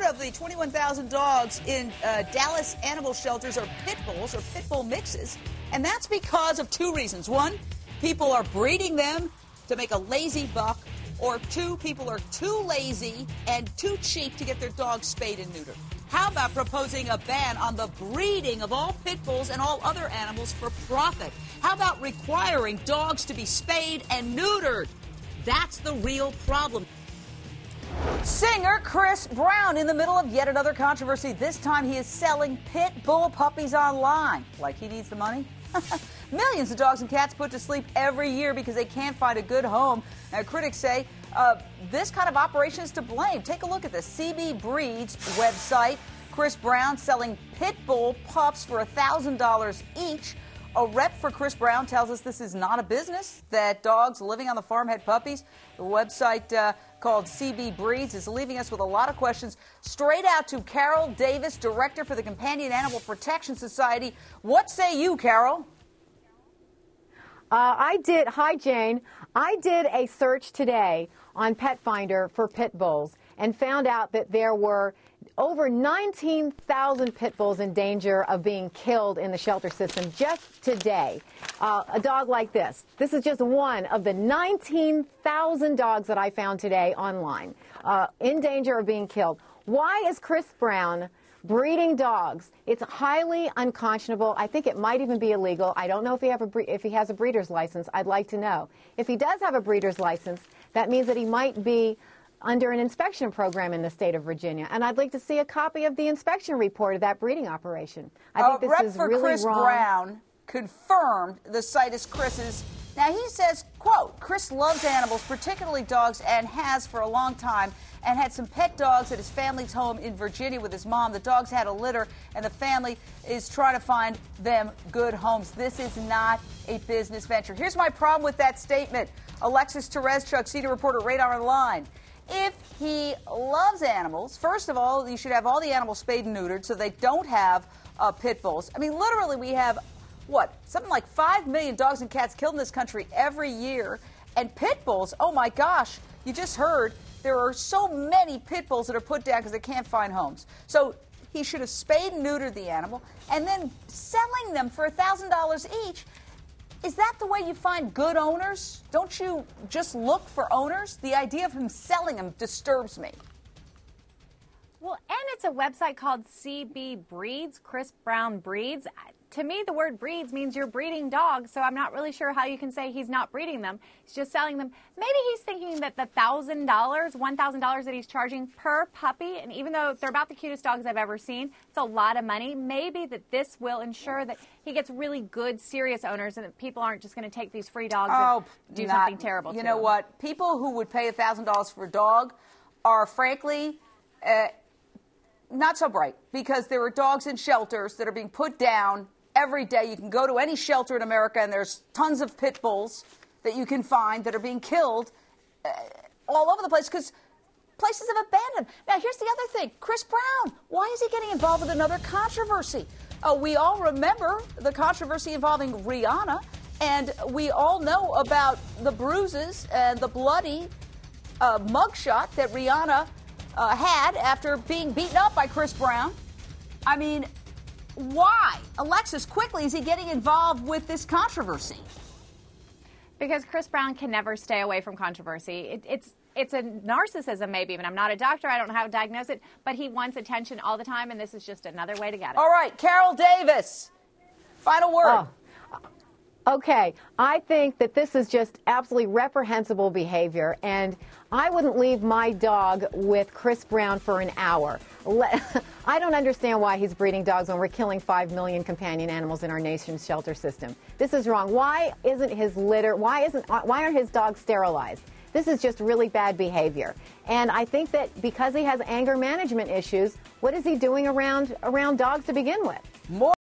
of the 21,000 dogs in Dallas animal shelters are pit bulls or pit bull mixes, and that's because of two reasons. One, people are breeding them to make a lazy buck, or two, people are too lazy and too cheap to get their dogs spayed and neutered. How about proposing a ban on the breeding of all pit bulls and all other animals for profit? How about requiring dogs to be spayed and neutered? That's the real problem. Singer Chris Brown in the middle of yet another controversy. This time he is selling pit bull puppies online. Like he needs the money? Millions of dogs and cats put to sleep every year because they can't find a good home. Now, critics say this kind of operation is to blame. Take a look at the CB Breeds website. Chris Brown selling pit bull pups for $1,000 each. A rep for Chris Brown tells us this is not a business, that dogs living on the farm had puppies. The website called CB Breeds is leaving us with a lot of questions. Straight out to Carol Davis, Director for the Companion Animal Protection Society. What say you, Carol? Hi, Jane. I did a search today on Pet Finder for pit bulls and found out that there were over 19,000 pit bulls in danger of being killed in the shelter system just today. A dog like this. This is just one of the 19,000 dogs that I found today online in danger of being killed. Why is Chris Brown breeding dogs? It's highly unconscionable. I think it might even be illegal. I don't know if he has a breeder's license. I'd like to know. If he does have a breeder's license, that means that he might be under an inspection program in the state of Virginia. And I'd like to see a copy of the inspection report of that breeding operation. I think this is really Chris wrong. Brown confirmed the site is Chris's. Now, he says, quote, Chris loves animals, particularly dogs, and has for a long time, and had some pet dogs at his family's home in Virginia with his mom. The dogs had a litter, and the family is trying to find them good homes. This is not a business venture. Here's my problem with that statement. Alexis Tereszchuk, senior reporter, Radar Online. If he loves animals, first of all, you should have all the animals spayed and neutered so they don't have pit bulls. I mean, literally, we have, something like 5 million dogs and cats killed in this country every year. And pit bulls, oh my gosh, you just heard, there are so many pit bulls that are put down because they can't find homes. So he should have spayed and neutered the animal and then selling them for $1,000 each. Is that the way you find good owners? Don't you just look for owners? The idea of him selling them disturbs me. Well, and it's a website called CB Breeds, Chris Brown Breeds. To me, the word breeds means you're breeding dogs, so I'm not really sure how you can say he's not breeding them. He's just selling them. Maybe he's thinking that the $1,000 that he's charging per puppy, and even though they're about the cutest dogs I've ever seen, it's a lot of money, maybe that this will ensure that he gets really good, serious owners and that people aren't just going to take these free dogs and do something terrible to them. You know what? People who would pay $1,000 for a dog are, frankly, not so bright, because there are dogs in shelters that are being put down every day. You can go to any shelter in America, and there's tons of pit bulls that you can find that are being killed all over the place because places have abandoned. Now, here's the other thing. Chris Brown, why is he getting involved with another controversy? We all remember the controversy involving Rihanna, and we all know about the bruises and the bloody mugshot that Rihanna had after being beaten up by Chris Brown. I mean, why? Alexis, quickly, is he getting involved with this controversy? Because Chris Brown can never stay away from controversy. It's a narcissism, maybe even. I'm not a doctor. I don't know how to diagnose it. But he wants attention all the time, and this is just another way to get it. All right. Carol Davis, final word. Okay, I think that this is just absolutely reprehensible behavior, and I wouldn't leave my dog with Chris Brown for an hour. I don't understand why he's breeding dogs when we're killing 5 million companion animals in our nation's shelter system. This is wrong. Why isn't his litter, why aren't his dogs sterilized? This is just really bad behavior. And I think that because he has anger management issues, what is he doing around dogs to begin with? More